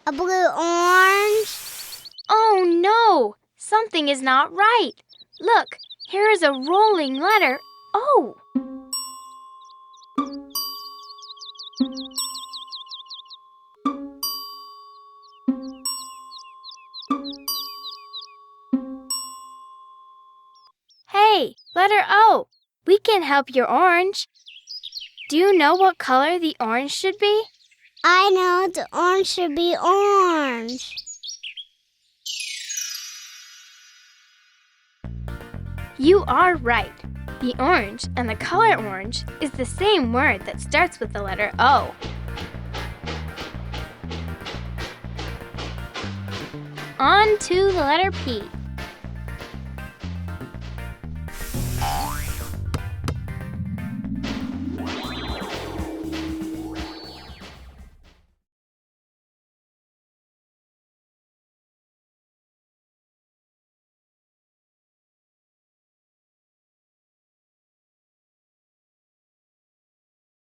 A blue-orange? Oh no! Something is not right. Look, here is a rolling letter O. Hey, letter O. We can help your orange. Do you know what color the orange should be? I know the orange should be orange. You are right. The orange and the color orange is the same word that starts with the letter O. On to the letter P.